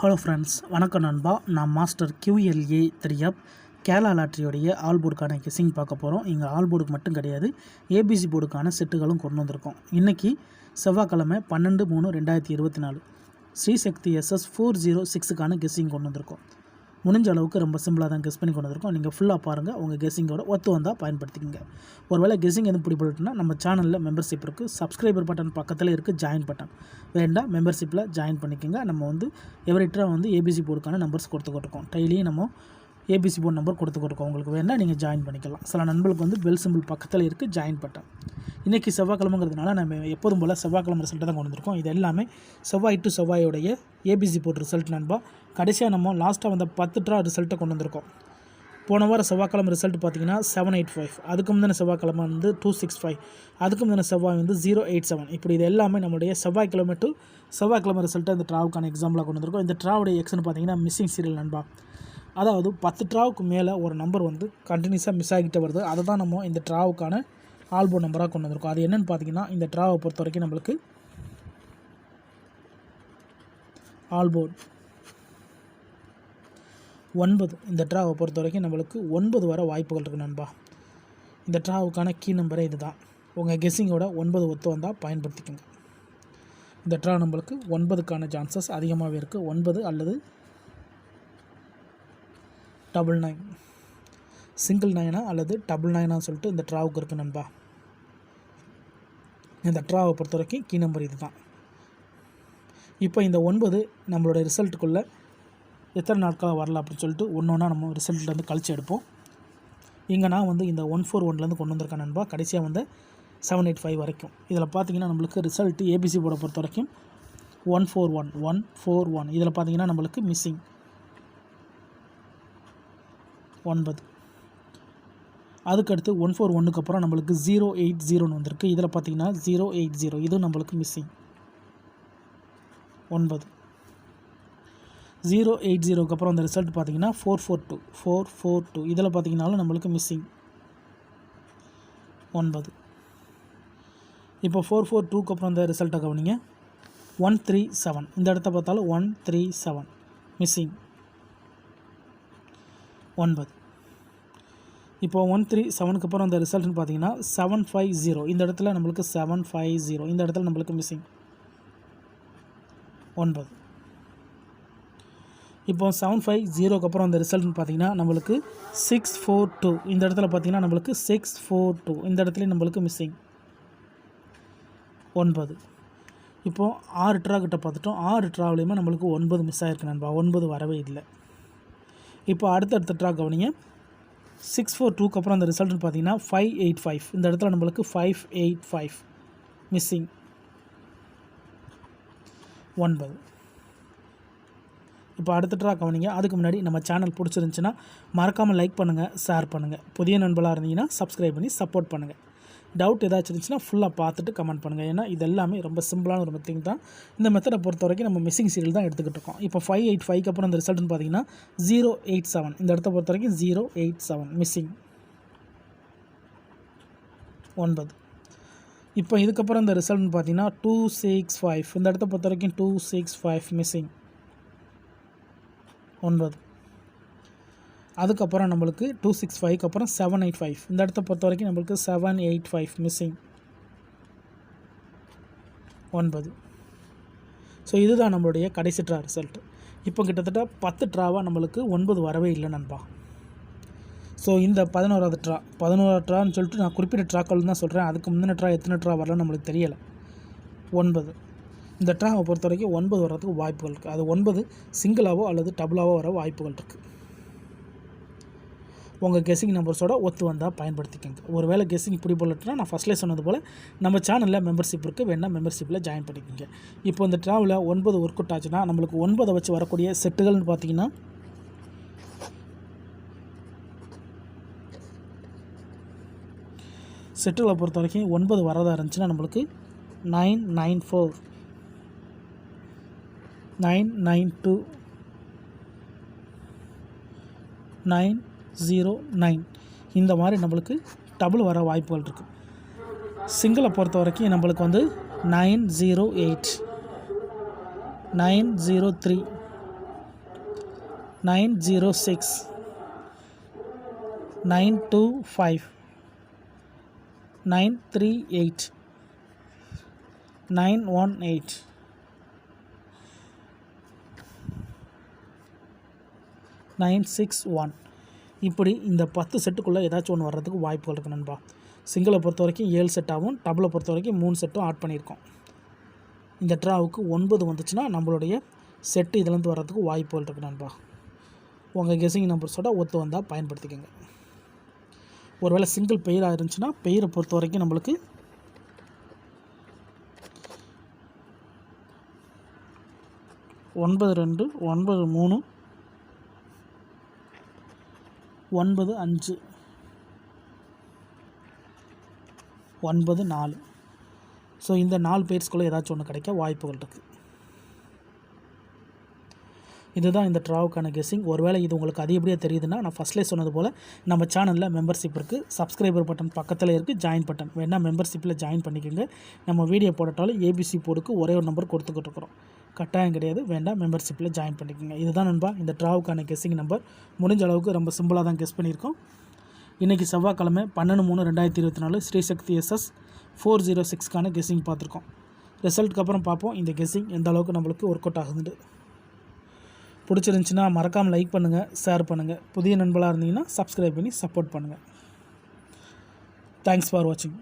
Hello friends, வணக்கம் நண்பா. நான் மாஸ்டர் QLA 3F கேரளா லாட்ரியோடைய ஆல் போர்டுக்கான கெஸ்ஸிங் பார்க்க போகிறோம். இங்கே ஆல் போர்டுக்கு மட்டும் கிடையாது, ஏபிசி போர்டுக்கான செட்டுகளும் கொண்டு வந்திருக்கோம். இன்றைக்கி செவ்வாய்க்கிழமை 12/3/2024 ஸ்ரீசக்தி SS 406க்கான கெஸ்ஸிங் கொண்டு வந்திருக்கோம். முடிஞ்ச அளவுக்கு ரொம்ப சிம்பிளாக தான் கெஸ் பண்ணி கொண்டு வந்திருக்கோம். நீங்கள் ஃபுல்லாக பாருங்கள், உங்கள் கெஸ்ஸிங்கோட ஒத்து வந்தால் பயன்படுத்திக்கங்க. ஒருவேளை கெஸ்ஸிங் எதுவும் பிடிபட்டுனா நம்ம சேனலில் மெம்பர்ஷிப் இருக்குது, சப்ஸ்கிரைபர் பட்டன் பக்கத்தில் இருக்குது, ஜாயின் பட்டன் வேண்டாம், மெம்பர்ஷிப்பில் ஜாயின் பண்ணிக்கோங்க. நம்ம எவரிட்டராக ஏபிசி போர்டுக்கான நம்பர்ஸ் கொடுத்துக்கிட்டுருக்கோம். டெய்லியும் நம்ம ஏபிசி போர்டு நம்பர் கொடுத்துக்கிட்டுருக்கோம். உங்களுக்கு வேணால் நீங்கள் ஜாயின் பண்ணிக்கலாம். சில நண்பர்களுக்கு பெல் சிம்பிள் பக்கத்தில் இருக்குது, ஜாயின் பட்டன். இன்றைக்கி செவ்வாய்க்கிழமைங்கிறதுனால நம்ம எப்போதும் போல் செவ்வாய்க்கிழமை ரிசல்ட்டை தான் கொண்டு வந்திருக்கோம். இது எல்லாமே செவ்வாய் டு செவ்வாயோடைய ஏபிசி போர்டு ரிசல்ட் நண்பா. கடைசியாக நம்ம லாஸ்ட்டாக வந்த 10 ட்ரா ரிசல்ட்டை கொண்டு வந்திருக்கோம். போன வாரம் செவ்வாய்க்கிழமை ரிசல்ட் பார்த்திங்கன்னா 785, அதுக்கு முந்தின செவ்வாய்க்கிழமை 265, அதுக்கு முந்தின செவ்வாய் 087. இப்படி இது எல்லாமே நம்மளுடைய செவ்வாய்க்கிழமை டு செவ்வாய்க்கிழமை ரிசல்ட்டை இந்த ட்ராவுக்கான எக்ஸாம்பிளாக கொண்டு வந்திருக்கோம். இந்த ட்ராவுடைய எக்ஸ்னு பார்த்திங்கன்னா மிஸ்ஸிங் சீரியல் நண்பா. அதாவது 10 ட்ராவுக்கு மேலே ஒரு நம்பர் கண்டினியூஸாக மிஸ் ஆகிட்டே வருது. அதை தான் நம்ம இந்த ட்ராவுக்கான ஆல்போர்ட் நம்பராக கொண்டு வந்திருக்கோம். அது என்னென்னு பார்த்திங்கன்னா, இந்த ட்ராவை பொறுத்த வரைக்கும் நம்மளுக்கு ஆல்போர்ட் 9, இந்த ட்ராவை பொறுத்த வரைக்கும் நம்மளுக்கு 9 வர வாய்ப்புகள் இருக்குது நண்பா. இந்த ட்ராவுக்கான கீ நம்பரே இது தான். உங்கள் கெஸ்ஸிங்கோட 9 ஒத்து வந்தால் பயன்படுத்திக்கோங்க. இந்த ட்ரா நம்மளுக்கு 9க்கான சான்சஸ் அதிகமாகவே இருக்குது. 9 அல்லது 99, சிங்கிள் 9 அல்லது 99 சொல்லிட்டு இந்த ட்ராவுக்கு இருக்குது நண்பா. இந்த ட்ராவை பொறுத்த வரைக்கும் கீ நம்பர் இது தான். இப்போ இந்த 9 நம்மளோட ரிசல்ட்டுக்குள்ளே எத்தனை நாட்களாக வரல அப்படின்னு சொல்லிட்டு ஒன்றா நம்ம ரிசல்ட்லேருந்து கழிச்சு எடுப்போம். இங்கே நான் இந்த 141லேருந்து கொண்டு வந்திருக்கேன் நண்பா. கடைசியாக 785 வரைக்கும். இதில் பார்த்தீங்கன்னா நம்மளுக்கு ரிசல்ட்டு ஏபிசி போர்டை பொறுத்த வரைக்கும் 141 இதில் பார்த்தீங்கன்னா நம்மளுக்கு மிஸ்ஸிங் 9. அதுக்கடுத்து 141க்கு அப்புறம் நம்மளுக்கு 080 வந்திருக்கு. இதில் பார்த்தீங்கன்னா 080, இது நம்மளுக்கு மிஸ்ஸிங் 9. 080க்கு அப்புறம் அந்த ரிசல்ட் பார்த்தீங்கன்னா 442, இதில் பார்த்தீங்கன்னாலும் நம்மளுக்கு மிஸ்ஸிங் 9. இப்போ 442க்கு அப்புறம் அந்த ரிசல்ட்டை கவனிங்க. 137, இந்த இடத்த பார்த்தாலும் 137 மிஸ்ஸிங் 9. இப்போ 137க்கு அப்புறம் அந்த ரிசல்ட்னு பார்த்தீங்கன்னா 750, இந்த இடத்துல நம்மளுக்கு 750, இந்த இடத்துல நம்மளுக்கு மிஸ்ஸிங் 9. இப்போ 750க்கு அப்புறம் அந்த ரிசல்ட்னு பார்த்தீங்கன்னா நம்மளுக்கு 642, இந்த இடத்துல பார்த்தீங்கன்னா நம்மளுக்கு 642, இந்த இடத்துல நம்மளுக்கு மிஸ்ஸிங் 9. இப்போது 6 ட்ரா கிட்ட பார்த்துட்டோம். 6 ட்ராவிலையுமே நம்மளுக்கு 9 மிஸ் ஆகிருக்கு நண்பா. 9 வரவே இல்லை. இப்போ அடுத்த ட்ரா கவனிங்க. 642க்கு அப்புறம் அந்த ரிசல்ட்னு பார்த்தீங்கன்னா 585, இந்த இடத்துல நம்மளுக்கு 585 மிஸ்ஸிங் 9. இப்போ அடுத்த ட்ரா கவனிங்க. அதுக்கு முன்னாடி நம்ம சேனல் பிடிச்சிருந்துச்சின்னா மறக்காமல் லைக் பண்ணுங்கள், ஷேர் பண்ணுங்கள். புதிய நண்பர்களாக இருந்தீங்கன்னா சப்ஸ்கிரைப் பண்ணி சப்போர்ட் பண்ணுங்கள். டவுட் ஏதாச்சும் இருந்துச்சுன்னா ஃபுல்லாக பார்த்துட்டு கமெண்ட் பண்ணுங்கள். ஏன்னா இது எல்லாமே ரொம்ப சிம்பிளான ஒரு மெத்தட் தான். இந்த மெத்தடை பொறுத்த வரைக்கும் நம்ம மிஸ்ஸிங் சீரியல் தான் எடுத்துக்கிட்டு இருக்கோம். இப்போ 585க்கு அப்புறம் அந்த ரிசல்ட்னு பார்த்தீங்கன்னா 087, இந்த இடத்த பொறுத்த வரைக்கும் 087 மிஸ்ஸிங் 9. இப்போ இதுக்கப்புறம் இந்த ரிசல்ட்னு பார்த்தீங்கன்னா 265, இந்த இடத்த பொறுத்த வரைக்கும் 265 மிஸ்ஸிங் 9. அதுக்கப்புறம் நம்மளுக்கு 265க்கு அப்புறம் 785, இந்த இடத்த பொறுத்த வரைக்கும் நம்மளுக்கு 785 மிஸ்ஸிங் 9. ஸோ இதுதான் நம்மளுடைய கடைசி ட்ரா ரிசல்ட். இப்போ கிட்டத்தட்ட 10 ட்ராவாக நம்மளுக்கு 9 வரவே இல்லை நண்பா. ஸோ இந்த 11வது ட்ரான்னு சொல்லிட்டு நான் குறிப்பிட்ட ட்ராக்கள் தான் சொல்கிறேன். அதுக்கு முந்தின ட்ரா எத்தனை ட்ரா வரலன்னு நம்மளுக்கு தெரியலை. 9, இந்த ட்ராவை பொறுத்த வரைக்கும் 9 வர்றதுக்கு வாய்ப்புகள் இருக்குது. அது 9 சிங்கிளாவோ அல்லது டபுளாவோ வர வாய்ப்புகள் இருக்குது. உங்கள் கெஸ்ஸிங் நம்பர்ஸோட ஒத்து வந்தால் பயன்படுத்திக்கோங்க. ஒரு வேளை கெஸ்ஸிங் பிடிபடலட்டுனா நான் ஃபஸ்ட்லேயே சொன்னது போல் நம்ம சேனலில் மெம்பர்ஷிப் இருக்குது, வேணால் மெம்பர்ஷிப்பில் ஜாயின் பண்ணிக்கோங்க. இப்போ இந்த ட்ராவில் 9 ஒர்க் அவுட் ஆச்சுன்னா நம்மளுக்கு 9 வச்சு வரக்கூடிய செட்டுகள்னு பார்த்தீங்கன்னா செட்டுகளை பொறுத்த வரைக்கும் 9 வரதாக இருந்துச்சுன்னா நம்மளுக்கு 994, 992, 909, இந்த மாதிரி நம்மளுக்கு டபுள் வர வாய்ப்புகள் இருக்குது. சிங்கிளை பொறுத்த வரைக்கும் நம்மளுக்கு 908, 903, 906 925 938 918 961. இப்படி இந்த 10 செட்டுக்குள்ளே ஏதாச்சும் ஒன்று வர்றதுக்கு வாய்ப்புகள் இருக்குது நண்பா. சிங்கிளை பொறுத்த வரைக்கும் 7 செட்டாகவும் டபுளை பொறுத்த வரைக்கும் 3 செட்டும் ஆட் பண்ணியிருக்கோம். இந்த ட்ராவுக்கு 9 வந்துச்சுன்னா நம்மளுடைய செட்டு இதுலேருந்து வர்றதுக்கு வாய்ப்புகள் இருக்குது நண்பா. உங்கள் கெஸிங் நம்பர்ஸோட ஒத்து வந்தால் பயன்படுத்திக்கோங்க. ஒருவேளை சிங்கிள் பெயராக இருந்துச்சுன்னா பெயரை பொறுத்த வரைக்கும் நம்மளுக்கு 92 93 95 94. ஸோ இந்த 4 பேர்ஸ்குள்ளே ஏதாச்சும் ஒன்று கிடைக்க வாய்ப்புகள் இருக்குது. இதுதான் இந்த ட்ராவுக்கான கெஸ்ஸிங். ஒருவேளை இது உங்களுக்கு அதிகப்படியாக தெரியுதுன்னா நான் ஃபஸ்ட்லேயே சொன்னது போல் நம்ம சேனலில் மெம்பர்ஷிப் இருக்குது. சப்ஸ்கிரைபர் பட்டன் பக்கத்தில் இருக்குது, ஜாயின் பட்டன் வேணால் மெம்பர்ஷிப்பில் ஜாயின் பண்ணிக்கோங்க. நம்ம வீடியோ போடட்டாலும் ஏபிசி போர்டுக்கு ஒரே ஒரு நம்பர் கொடுத்துக்கிட்டு இருக்கிறோம். கட்டாயம் கிடையாது, வேண்டாம் மெம்பர்ஷிப்பில் ஜாயின் பண்ணிக்கோங்க. இதுதான் நண்பா இந்த ட்ராவுக்கான கெஸ்ஸிங் நம்பர். முடிஞ்ச அளவுக்கு ரொம்ப சிம்பிளாக தான் கெஸ் பண்ணியிருக்கோம். இன்றைக்கி செவ்வாய்க்கிழமை 12/3/2024 ஸ்ரீசக்தி SS 406க்கான கெஸ்ஸிங் பார்த்துருக்கோம். ரிசல்ட்டுக்கு அப்புறம் பார்ப்போம் இந்த கெஸ்ஸிங் எந்த அளவுக்கு நம்மளுக்கு ஒர்க் அவுட் ஆகுதுன்னு. பிடிச்சிருந்துச்சின்னா மறக்காமல் லைக் பண்ணுங்கள், ஷேர் பண்ணுங்கள். புதிய நண்பர்களாக இருந்தீங்கன்னா சப்ஸ்கிரைப் பண்ணி சப்போர்ட் பண்ணுங்கள். தேங்க்ஸ் ஃபார் வாட்சிங்.